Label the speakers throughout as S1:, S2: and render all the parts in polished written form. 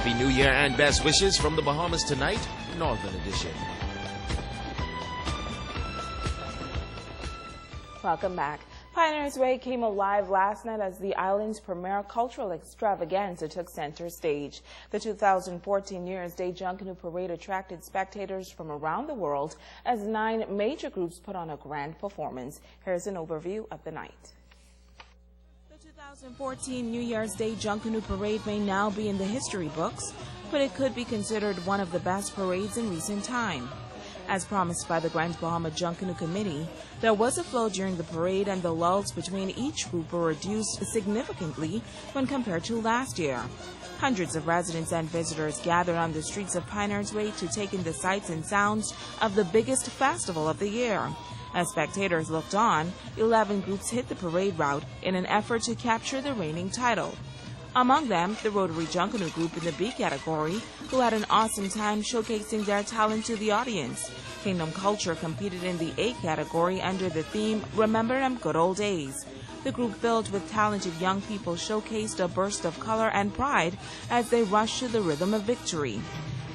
S1: Happy New Year and best wishes from the Bahamas tonight, Northern Edition.
S2: Welcome back. Pioneers Way came alive last night as the island's premier cultural extravaganza took center stage. The 2014 New Year's Day Junkanoo Parade attracted spectators from around the world as 9 major groups put on a grand performance. Here's an overview of the night. The 2014 New Year's Day Junkanoo Parade may now be in the history books, but it could be considered one of the best parades in recent time. As promised by the Grand Bahama Junkanoo Committee, there was a flow during the parade and the lulls between each group were reduced significantly when compared to last year. Hundreds of residents and visitors gathered on the streets of Pioneers Way to take in the sights and sounds of the biggest festival of the year. As spectators looked on, 11 groups hit the parade route in an effort to capture the reigning title. Among them, the Rotary Junkanoo group in the B category, who had an awesome time showcasing their talent to the audience. Kingdom Culture competed in the A category under the theme, Remember Them Good Old Days. The group filled with talented young people showcased a burst of color and pride as they rushed to the rhythm of victory.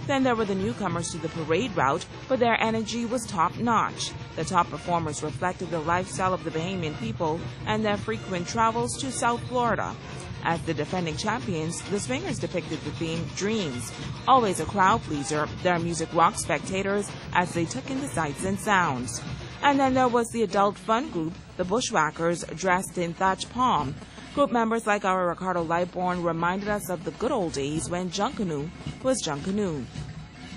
S2: Then there were the newcomers to the parade route, but their energy was top-notch. The top performers reflected the lifestyle of the Bahamian people and their frequent travels to South Florida. As the defending champions, the Swingers depicted the theme Dreams. Always a crowd pleaser, their music rocked spectators as they took in the sights and sounds. And then there was the adult fun group, the Bushwhackers, dressed in thatch palm. Group members like our Ricardo Lightborn reminded us of the good old days when Junkanoo was Junkanoo.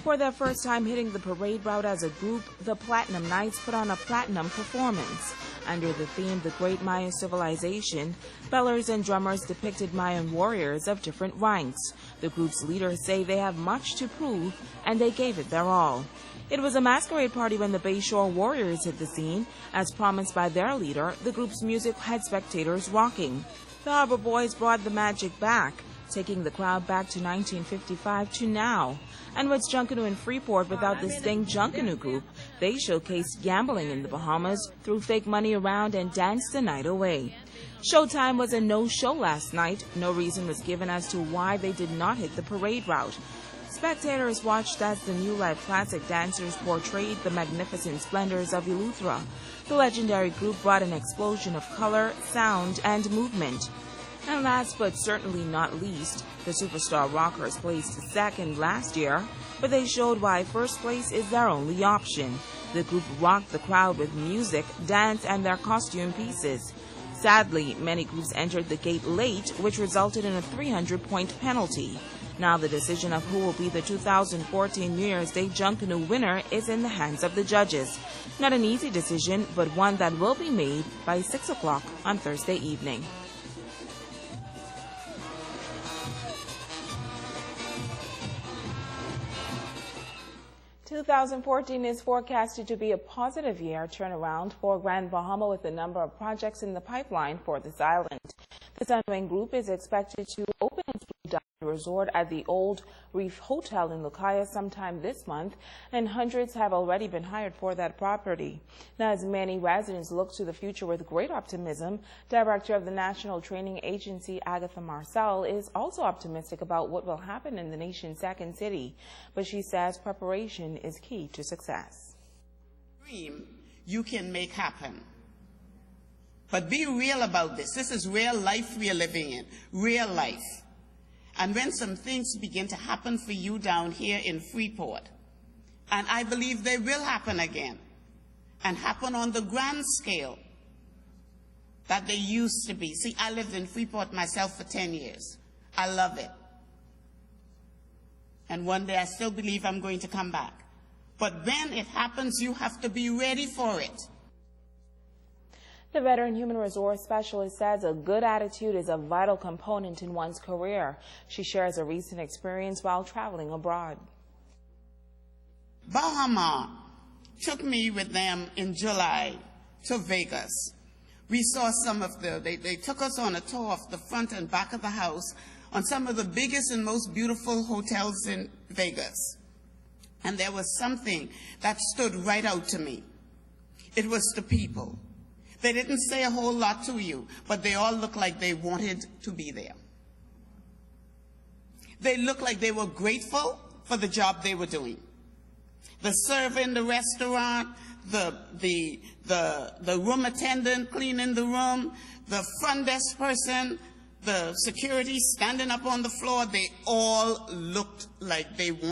S2: For their first time hitting the parade route as a group, the Platinum Knights put on a platinum performance. Under the theme The Great Mayan Civilization, bellers and drummers depicted Mayan warriors of different ranks. The group's leaders say they have much to prove, and they gave it their all. It was a masquerade party when the Bayshore Warriors hit the scene. As promised by their leader, the group's music had spectators rocking. The Harbor Boys brought the magic back, taking the crowd back to 1955 to now. And what's Junkanoo in Freeport without this thing Junkanoo group? They showcased gambling in the Bahamas, threw fake money around, and danced the night away. Showtime was a no-show last night. No reason was given as to why they did not hit the parade route. Spectators watched as the New Life Classic dancers portrayed the magnificent splendors of Eleuthera. The legendary group brought an explosion of color, sound, and movement. And last but certainly not least, the Superstar Rockers placed second last year, but they showed why first place is their only option. The group rocked the crowd with music, dance, and their costume pieces. Sadly, many groups entered the gate late, which resulted in a 300-point penalty. Now the decision of who will be the 2014 New Year's Day Junkanoo winner is in the hands of the judges. Not an easy decision, but one that will be made by 6 o'clock on Thursday evening. 2014 is forecasted to be a positive year turnaround for Grand Bahama with a number of projects in the pipeline for this island. The Sunwing Group is expected to open its Blue Diamond Resort at the Old Reef Hotel in Lucaya sometime this month, and hundreds have already been hired for that property. Now, as many residents look to the future with great optimism, Director of the National Training Agency, Agatha Marcel, is also optimistic about what will happen in the nation's second city. But she says preparation is key to success.
S3: Dream you can make happen. But be real about this. This is real life we are living in, real life. And when some things begin to happen for you down here in Freeport, and I believe they will happen again, and happen on the grand scale that they used to be. See, I lived in Freeport myself for 10 years. I love it. And one day I still believe I'm going to come back. But when it happens, you have to be ready for it.
S2: The veteran human resource specialist says a good attitude is a vital component in one's career. She shares a recent experience while traveling abroad.
S3: Bahama took me with them in July to Vegas. We saw some of they took us on a tour of the front and back of the house on some of the biggest and most beautiful hotels in Vegas. And there was something that stood right out to me. It was the people. They didn't say a whole lot to you, but they all looked like they wanted to be there. They looked like they were grateful for the job they were doing. The server in the restaurant, the room attendant cleaning the room, the front desk person, the security standing up on the floor, they all looked like they